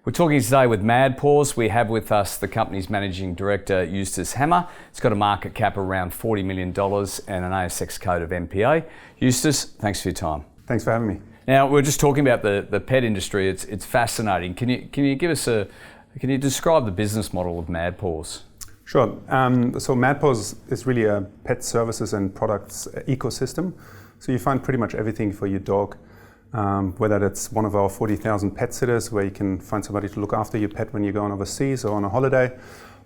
We're talking today with Mad Paws. We have with us the company's managing director, Justus Hammer. It's got a market cap around $40 million and an ASX code of MPA. Justus, thanks for your time. Thanks for having me. Now, we're just talking about the pet industry. It's fascinating. Can you give us can you describe the business model of Mad Paws? Sure. So Mad Paws is really a pet services and products ecosystem. So you find pretty much everything for your dog. Whether that's one of our 40,000 pet sitters where you can find somebody to look after your pet when you're going overseas or on a holiday,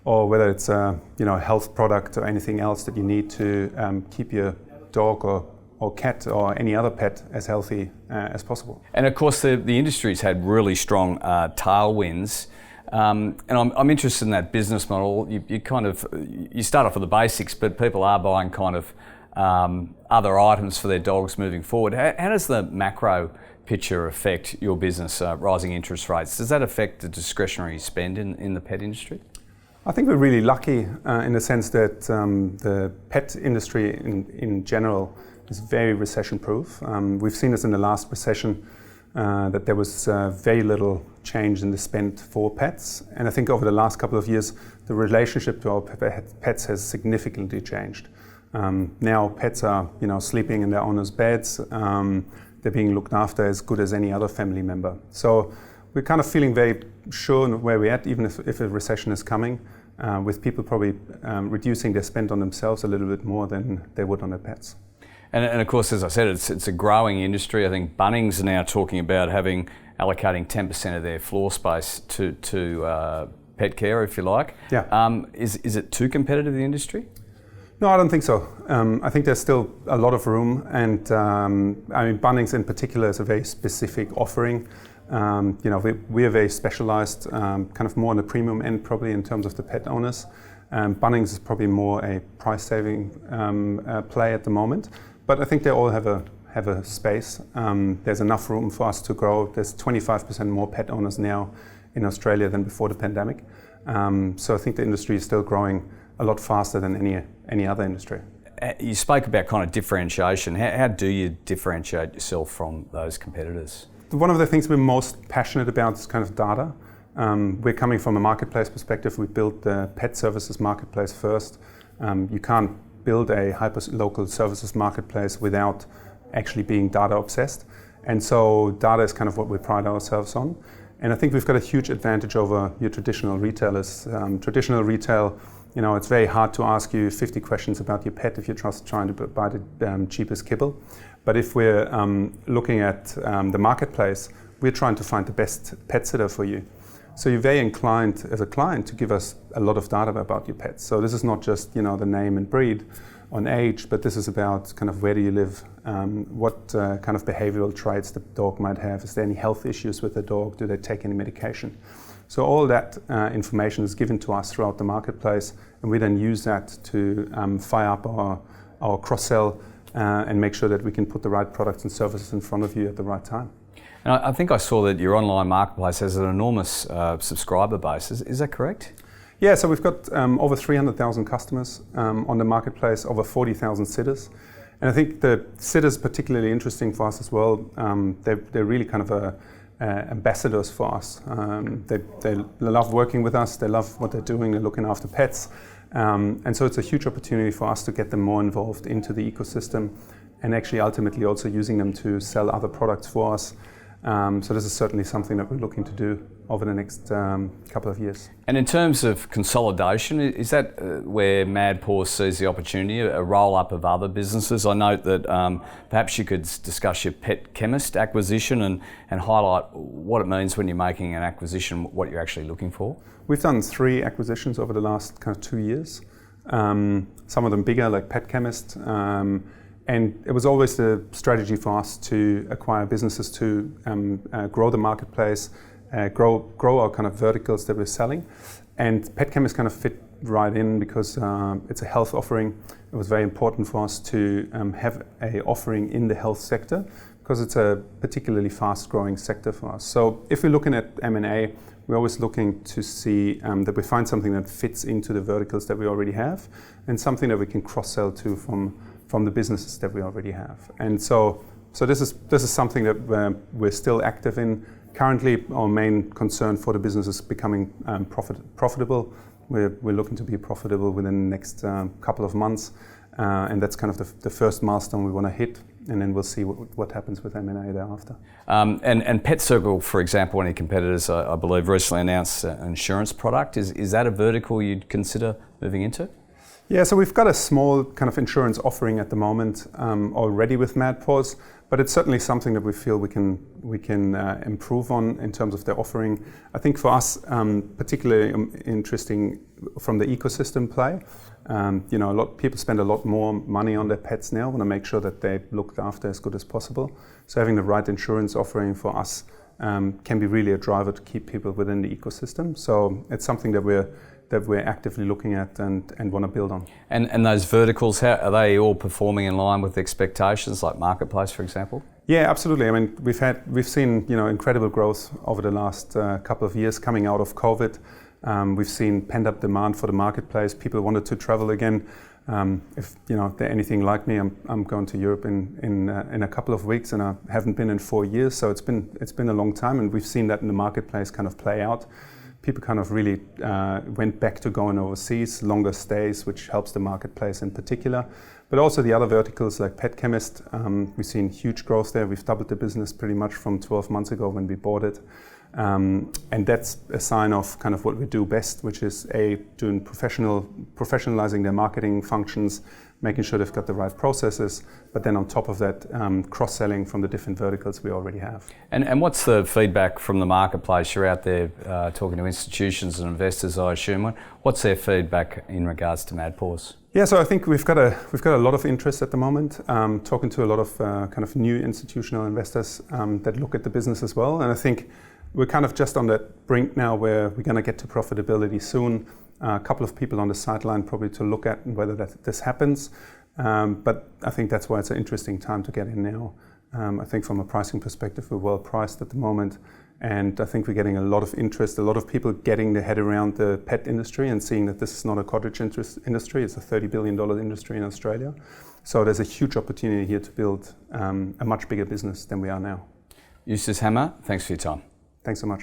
or whether it's a health product or anything else that you need to keep your dog or cat or any other pet as healthy as possible. And of course the industry's had really strong tailwinds. And I'm interested in that business model. You start off with the basics, but people are buying kind of other items for their dogs moving forward. How does the macro picture affect your business, rising interest rates? Does that affect the discretionary spend in the pet industry? I think we're really lucky in the sense that the pet industry in general is very recession-proof. We've seen this in the last recession that there was very little change in the spend for pets. And I think over the last couple of years, the relationship to our pets has significantly changed. Now pets are sleeping in their owners' beds. They're being looked after as good as any other family member. So we're kind of feeling very sure where we're at, even if a recession is coming, with people probably reducing their spend on themselves a little bit more than they would on their pets. And of course, as I said, it's a growing industry. I think Bunnings are now talking about allocating 10% of their floor space to pet care, if you like. Yeah. Is it too competitive, the industry? No, I don't think so. I think there's still a lot of room, and Bunnings in particular is a very specific offering. We are very specialised, kind of more on the premium end probably in terms of the pet owners. Bunnings is probably more a price-saving play at the moment, but I think they all have a space. There's enough room for us to grow. There's 25% more pet owners now in Australia than before the pandemic. So I think the industry is still growing a lot faster than any other industry. You spoke about kind of differentiation. How do you differentiate yourself from those competitors? One of the things we're most passionate about is kind of data. We're coming from a marketplace perspective. We built the pet services marketplace first. You can't build a hyper-local services marketplace without actually being data obsessed. And so data is kind of what we pride ourselves on. And I think we've got a huge advantage over your traditional retailers. Traditional retail, it's very hard to ask you 50 questions about your pet if you're just trying to buy the cheapest kibble. But if we're looking at the marketplace, we're trying to find the best pet sitter for you. So you're very inclined as a client to give us a lot of data about your pets. So this is not just the name and breed on age, but this is about kind of where do you live, what kind of behavioral traits the dog might have. Is there any health issues with the dog? Do they take any medication? So all that information is given to us throughout the marketplace, and we then use that to fire up our cross-sell and make sure that we can put the right products and services in front of you at the right time. And I think I saw that your online marketplace has an enormous subscriber base. Is that correct? Yeah, so we've got over 300,000 customers on the marketplace, over 40,000 sitters. And I think the sitters are particularly interesting for us as well. They're really kind of ambassadors for us. They love working with us. They love what they're doing. They're looking after pets. And so it's a huge opportunity for us to get them more involved into the ecosystem and actually ultimately also using them to sell other products for us. So this is certainly something that we're looking to do over the next couple of years. And in terms of consolidation, is that where Mad Paws sees the opportunity, a roll-up of other businesses? I note that perhaps you could discuss your Pet Chemist acquisition and highlight what it means when you're making an acquisition, what you're actually looking for. We've done 3 acquisitions over the last kind of 2 years. Some of them bigger, like Pet Chemist. And it was always the strategy for us to acquire businesses to grow the marketplace, grow our kind of verticals that we're selling. And Pet Chemist kind of fit right in because it's a health offering. It was very important for us to have a offering in the health sector because it's a particularly fast-growing sector for us. So if we're looking at M&A, we're always looking to see that we find something that fits into the verticals that we already have and something that we can cross-sell to from the businesses that we already have. And so this is something that we're still active in Currently, our main concern for the business is becoming profitable. We're looking to be profitable within the next couple of months, and that's kind of the first milestone we want to hit, and then we'll see what happens with M&A thereafter. And Pet Circle, for example, one of your competitors, I believe, recently announced an insurance product. Is that a vertical you'd consider moving into? Yeah, so we've got a small kind of insurance offering at the moment already with Mad Paws, but it's certainly something that we feel we can improve on in terms of the offering. I think for us, particularly interesting from the ecosystem play. A lot of people spend a lot more money on their pets now. Want to make sure that they're looked after as good as possible. So having the right insurance offering for us can be really a driver to keep people within the ecosystem. So it's something that we're actively looking at and want to build on. And those verticals, how are they all performing in line with expectations, like Marketplace, for example? Yeah, absolutely. I mean, we've seen incredible growth over the last couple of years coming out of COVID. We've seen pent-up demand for the marketplace. People wanted to travel again. If they're anything like me, I'm going to Europe in a couple of weeks, and I haven't been in 4 years. So it's been a long time, and we've seen that in the marketplace kind of play out. People kind of really went back to going overseas, longer stays, which helps the marketplace in particular. But also the other verticals like Pet Chemist, we've seen huge growth there. We've doubled the business pretty much from 12 months ago when we bought it. And that's a sign of kind of what we do best, which is doing professionalizing their marketing functions, making sure they've got the right processes, but then on top of that, cross-selling from the different verticals we already have. And what's the feedback from the marketplace? You're out there talking to institutions and investors, I assume. What's their feedback in regards to Mad Paws? Yeah, so I think we've got a lot of interest at the moment. Talking to a lot of kind of new institutional investors that look at the business as well, and I think we're kind of just on that brink now where we're going to get to profitability soon. A couple of people on the sideline probably to look at whether this happens. But I think that's why it's an interesting time to get in now. I think from a pricing perspective, we're well priced at the moment. And I think we're getting a lot of interest, a lot of people getting their head around the pet industry and seeing that this is not a cottage industry. It's a $30 billion industry in Australia. So there's a huge opportunity here to build a much bigger business than we are now. Justus Hammer, thanks for your time. Thanks so much.